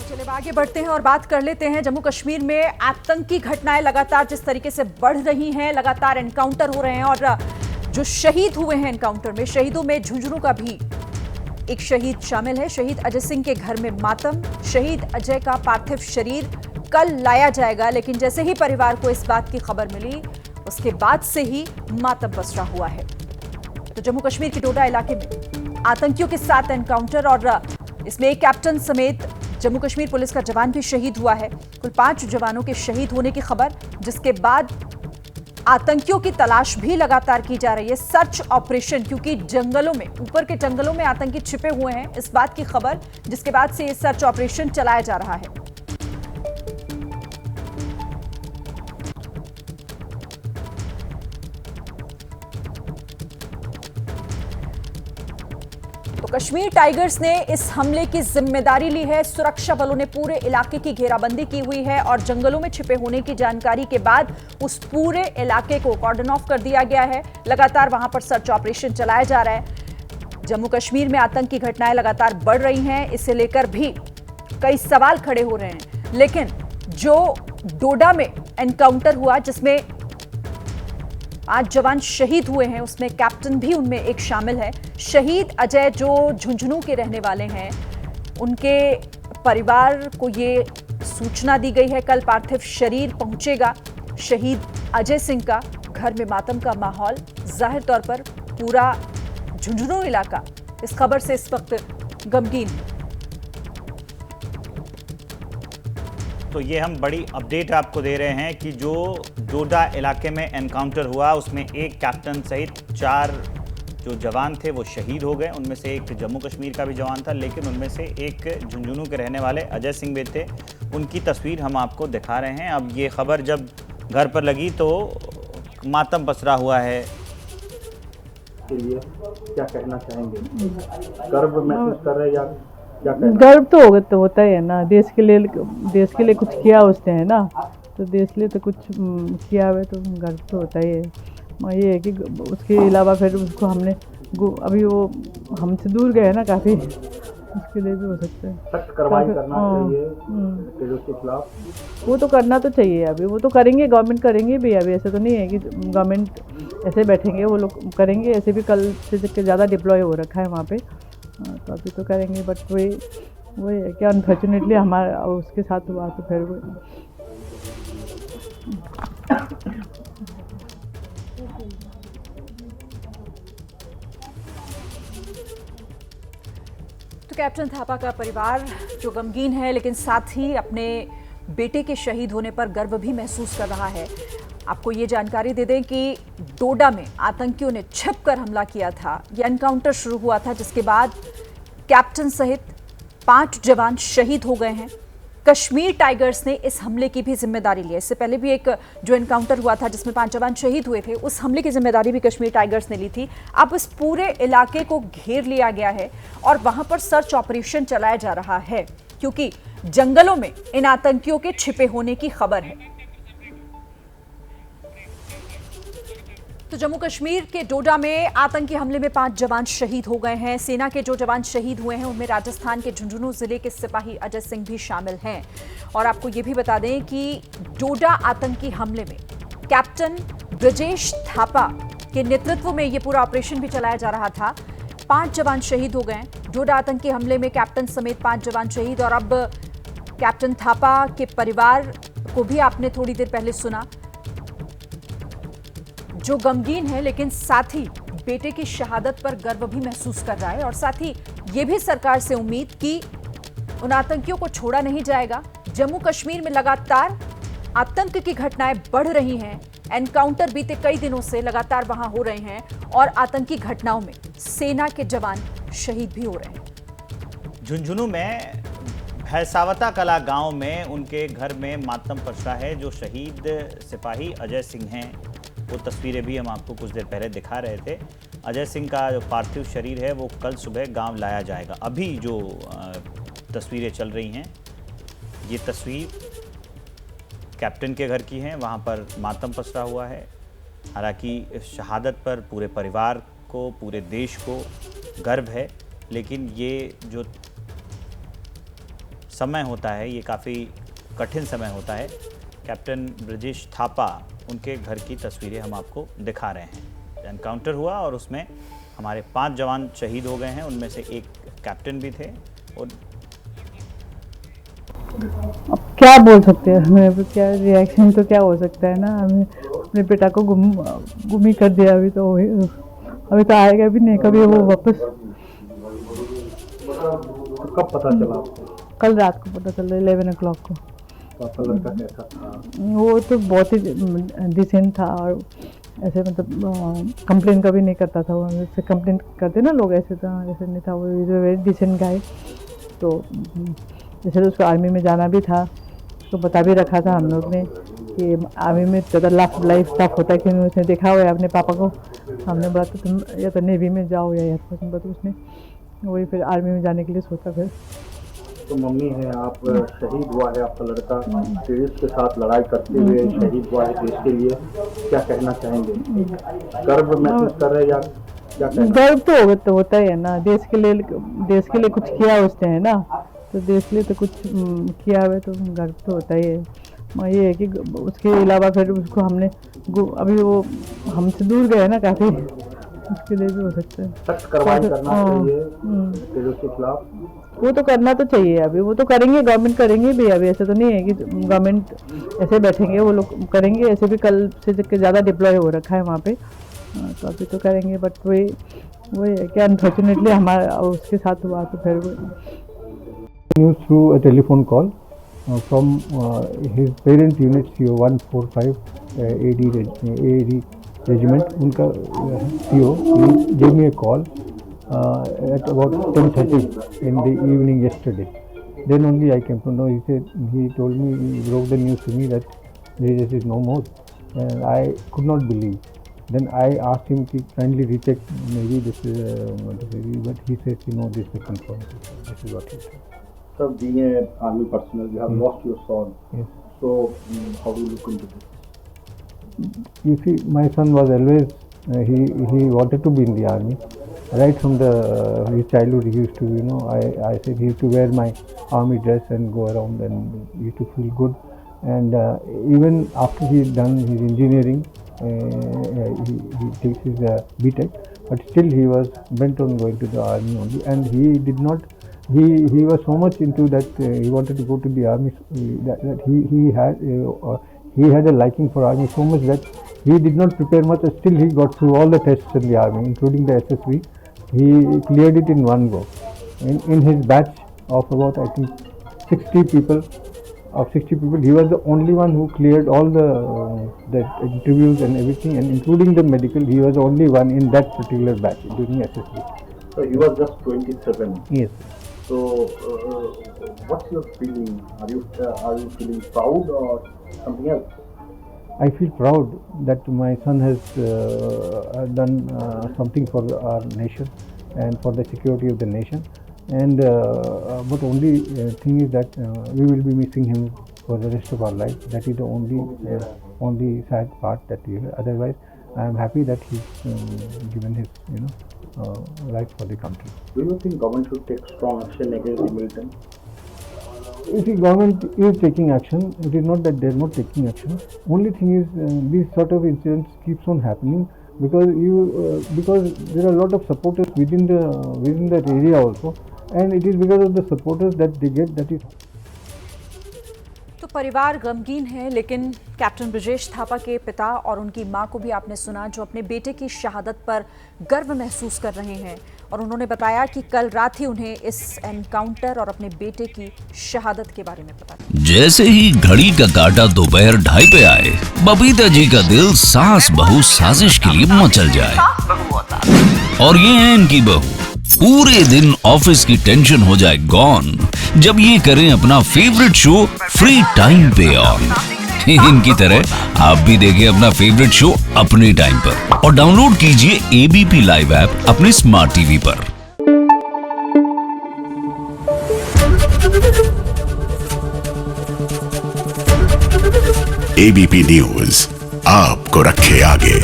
चलिए अब आगे बढ़ते हैं और बात कर लेते हैं जम्मू कश्मीर में आतंकी घटनाएं लगातार जिस तरीके से बढ़ रही हैं, लगातार एनकाउंटर हो रहे हैं और जो शहीद हुए हैं एनकाउंटर में, शहीदों में झुंझुनू का भी एक शहीद शामिल है। शहीद अजय सिंह के घर में मातम। शहीद अजय का पार्थिव शरीर कल लाया जाएगा, लेकिन जैसे ही परिवार को इस बात की खबर मिली उसके बाद से ही मातम पसरा हुआ है। तो जम्मू कश्मीर के डोडा इलाके में आतंकियों के साथ एनकाउंटर और इसमें एक कैप्टन समेत जम्मू कश्मीर पुलिस का जवान भी शहीद हुआ है। कुल 5 जवानों के शहीद होने की खबर, जिसके बाद आतंकियों की तलाश भी लगातार की जा रही है। सर्च ऑपरेशन, क्योंकि जंगलों में, ऊपर के जंगलों में आतंकी छिपे हुए हैं, इस बात की खबर, जिसके बाद से ये सर्च ऑपरेशन चलाया जा रहा है। तो कश्मीर टाइगर्स ने इस हमले की जिम्मेदारी ली है। सुरक्षा बलों ने पूरे इलाके की घेराबंदी की हुई है और जंगलों में छिपे होने की जानकारी के बाद उस पूरे इलाके को कॉर्डन ऑफ कर दिया गया है। लगातार वहां पर सर्च ऑपरेशन चलाया जा रहा है। जम्मू कश्मीर में आतंकी घटनाएं लगातार बढ़ रही हैं, इसे लेकर भी कई सवाल खड़े हो रहे हैं। लेकिन जो डोडा में एनकाउंटर हुआ, जिसमें 5 जवान शहीद हुए हैं, उसमें कैप्टन भी उनमें एक शामिल है। शहीद अजय जो झुंझुनू के रहने वाले हैं, उनके परिवार को ये सूचना दी गई है कल पार्थिव शरीर पहुंचेगा शहीद अजय सिंह का। घर में मातम का माहौल, जाहिर तौर पर पूरा झुंझुनू इलाका इस खबर से इस वक्त गमगीन है। तो ये हम बड़ी अपडेट आपको दे रहे हैं कि जो डोडा इलाके में एनकाउंटर हुआ उसमें एक कैप्टन सहित 4 जो जवान थे वो शहीद हो गए। उनमें से एक जम्मू कश्मीर का भी जवान था, लेकिन उनमें से एक झुंझुनू के रहने वाले अजय सिंह भी थे। उनकी तस्वीर हम आपको दिखा रहे हैं। अब ये खबर जब घर पर लगी तो मातम पसरा हुआ है। के लिए क्या कहना चाहेंगे? गर्व महसूस कर रहे हैं या क्या कहना? गर्व तो होता ही है ना, देश के लिए कुछ किया उसने, है ना, तो देश के लिए तो कुछ किया हुआ, तो गर्व तो होता ही है। ये है कि उसके अलावा फिर उसको हमने अभी वो हमसे दूर गए ना काफ़ी, उसके लिए भी हो सकता है। सख्त कार्रवाई करना चाहिए तेजों के खिलाफ। वो तो करना तो चाहिए, अभी वो तो करेंगे, गवर्नमेंट करेंगे भी। अभी ऐसा तो नहीं है कि गवर्नमेंट ऐसे बैठेंगे, वो लोग करेंगे। ऐसे भी कल से ज़्यादा डिप्लॉय हो रखा है वहाँ पे, तो अभी तो करेंगे। बट वही है कि अनफॉर्चुनेटली हमारा उसके साथ हुआ, तो फिर वो तो कैप्टन थापा का परिवार जो गमगीन है, लेकिन साथ ही अपने बेटे के शहीद होने पर गर्व भी महसूस कर रहा है। आपको ये जानकारी दे दें कि डोडा में आतंकियों ने छिपकर हमला किया था। यह एनकाउंटर शुरू हुआ था, जिसके बाद कैप्टन सहित 5 जवान शहीद हो गए हैं। कश्मीर टाइगर्स ने इस हमले की भी जिम्मेदारी ली है। इससे पहले भी एक जो एनकाउंटर हुआ था जिसमें 5 जवान शहीद हुए थे, उस हमले की जिम्मेदारी भी कश्मीर टाइगर्स ने ली थी। अब इस पूरे इलाके को घेर लिया गया है और वहां पर सर्च ऑपरेशन चलाया जा रहा है, क्योंकि जंगलों में इन आतंकियों के छिपे होने की खबर है। तो जम्मू कश्मीर के डोडा में आतंकी हमले में 5 जवान शहीद हो गए हैं। सेना के जो जवान शहीद हुए हैं उनमें राजस्थान के झुंझुनू जिले के सिपाही अजय सिंह भी शामिल हैं। और आपको ये भी बता दें कि डोडा आतंकी हमले में कैप्टन ब्रजेश थापा के नेतृत्व में ये पूरा ऑपरेशन भी चलाया जा रहा था। 5 जवान शहीद हो गए। डोडा आतंकी हमले में कैप्टन समेत 5 जवान शहीद। और अब कैप्टन थापा के परिवार को भी आपने थोड़ी देर पहले सुना, जो गमगीन है, लेकिन साथ ही बेटे की शहादत पर गर्व भी महसूस कर रहा है। और साथ ही ये भी सरकार से उम्मीद कि उन आतंकियों को छोड़ा नहीं जाएगा। जम्मू कश्मीर में लगातार आतंक की घटनाएं बढ़ रही हैं। एनकाउंटर बीते कई दिनों से लगातार वहां हो रहे हैं और आतंकी घटनाओं में सेना के जवान शहीद भी हो रहे हैं। झुंझुनू में भैसावता कला गांव में उनके घर में मातम पसरा है। जो शहीद सिपाही अजय सिंह हैं, वो तस्वीरें भी हम आपको कुछ देर पहले दिखा रहे थे। अजय सिंह का जो पार्थिव शरीर है वो कल सुबह गांव लाया जाएगा। अभी जो तस्वीरें चल रही हैं, ये तस्वीर कैप्टन के घर की हैं। वहाँ पर मातम पसरा हुआ है। हालांकि इस शहादत पर पूरे परिवार को, पूरे देश को गर्व है, लेकिन ये जो समय होता है, ये काफ़ी कठिन समय होता है। कैप्टन ब्रजेश थापा, उनके घर की तस्वीरें हम आपको दिखा रहे हैं। एनकाउंटर हुआ और उसमें हमारे 5 जवान शहीद हो गए हैं, उनमें से एक कैप्टन भी थे। और अब क्या बोल सकते हैं, हमें क्या रिएक्शन तो क्या हो सकता है ना। हमें अपने बेटा को गुम ही कर दिया। अभी तो आएगा भी नहीं कभी वो वापस। तो कब पता चला आपको? कल रात को पता चला 11 o'clock को। तो आपका लड़का कैसा था? वो तो बहुत ही डिसेंट था और ऐसे मतलब कंप्लेन कभी नहीं करता था। वो जैसे कंप्लेन करते ना लोग, ऐसे था ऐसे नहीं था। वो is a very decent guy. तो जैसे तो उसको आर्मी में जाना भी था, उसको बता भी रखा था हम लोग ने कि आर्मी में ज़्यादा लाइफ टफ होता है। कि उसने देखा हुआ है अपने पापा को। हमने बोला तो तुम या तो नेवी में जाओ या एयरफोर्स में, तो उसने वही फिर आर्मी में जाने के लिए सोचा। फिर तो मम्मी है आप, शहीद हुआ है आपका लड़का, टेररिस्ट के साथ लड़ाई करते हुए शहीद हुआ है देश के लिए, क्या कहना चाहेंगे? गर्व महसूस कर रहे हैं या क्या कहना? गर्व तो होता ही है ना। देश के लिए कुछ किया उसने है ना, तो देश के लिए तो कुछ किया हुआ, तो गर्व तो होता ही है। ये है कि उसके अलावा फिर उसको हमने अभी वो हमसे दूर गए ना काफ़ी, उसके लिए भी हो सकता है। सख्त कार्रवाई करना चाहिए टेररिस्ट के खिलाफ। वो तो करना तो चाहिए। अभी वो तो करेंगे, गवर्नमेंट करेंगे भी। अभी ऐसा तो नहीं है कि गवर्नमेंट ऐसे बैठेंगे, वो लोग करेंगे। ऐसे भी कल से ज़्यादा डिप्लॉय हो रखा है वहाँ पे, तो अभी तो करेंगे। बट वही है कि अनफॉर्चुनेटली हमारा उसके साथ हुआ। तो फिर News through a telephone call from his parent unit CO 145 AD regiment. उनका CO gave me a call at about 10:30 in the evening yesterday. Then only I came to know. He told me, he broke the news to me that Rajesh is no more, and I could not believe. Then I asked him to kindly recheck, maybe this is but he says, this is confirmed. This is what he said. Sir, being an army personnel, you have lost your son. Yes. So how do you look into this? You see, my son was always he wanted to be in the army. Right from his childhood, he used to, I said he used to wear my army dress and go around, and he used to feel good. And even after he done his engineering, he takes his BTech, but still he was bent on going to the army only. And he did not. He was so much into that he wanted to go to the army that he had a liking for army so much that he did not prepare much. Still he got through all the tests in the army, including the SSV. He cleared it in one go. In his batch of about, I think, 60 people, he was the only one who cleared all the interviews and everything, and including the medical. He was the only one in that particular batch during SSV. So he was just 27. Yes. So what's your feeling? Are you feeling proud or something else? I feel proud that my son has done something for our nation and for the security of the nation. And but only thing is that we will be missing him for the rest of our life. That is the only sad part that we have. Otherwise, I am happy that he's given his life for the country. Do you think government should take strong action against the militant? You see, government is taking action. It is not that they are not taking action. Only thing is these sort of incidents keeps on happening because there are a lot of supporters within that area also, and it is because of the supporters that they get that is. तो परिवार गमगीन है, लेकिन captain Brajesh Thapa के पिता और उनकी मां को भी आपने सुना, जो अपने बेटे की शहादत पर गर्व महसूस कर रहे हैं। और उन्होंने बताया कि कल रात ही उन्हें इस एनकाउंटर और अपने बेटे की शहादत के बारे में पता चला। जैसे ही घड़ी का काटा दोपहर 2:30 पे आए, बबीता जी का दिल सास बहू साजिश के लिए मचल जाए। और ये है इनकी बहू, पूरे दिन ऑफिस की टेंशन हो जाए गॉन जब ये करें अपना फेवरेट शो फ्री टाइम पे ऑन। इनकी तरह आप भी देखें अपना फेवरेट शो अपने टाइम पर और डाउनलोड कीजिए ABP लाइव ऐप अपने स्मार्ट टीवी पर। ABP न्यूज आपको रखे आगे।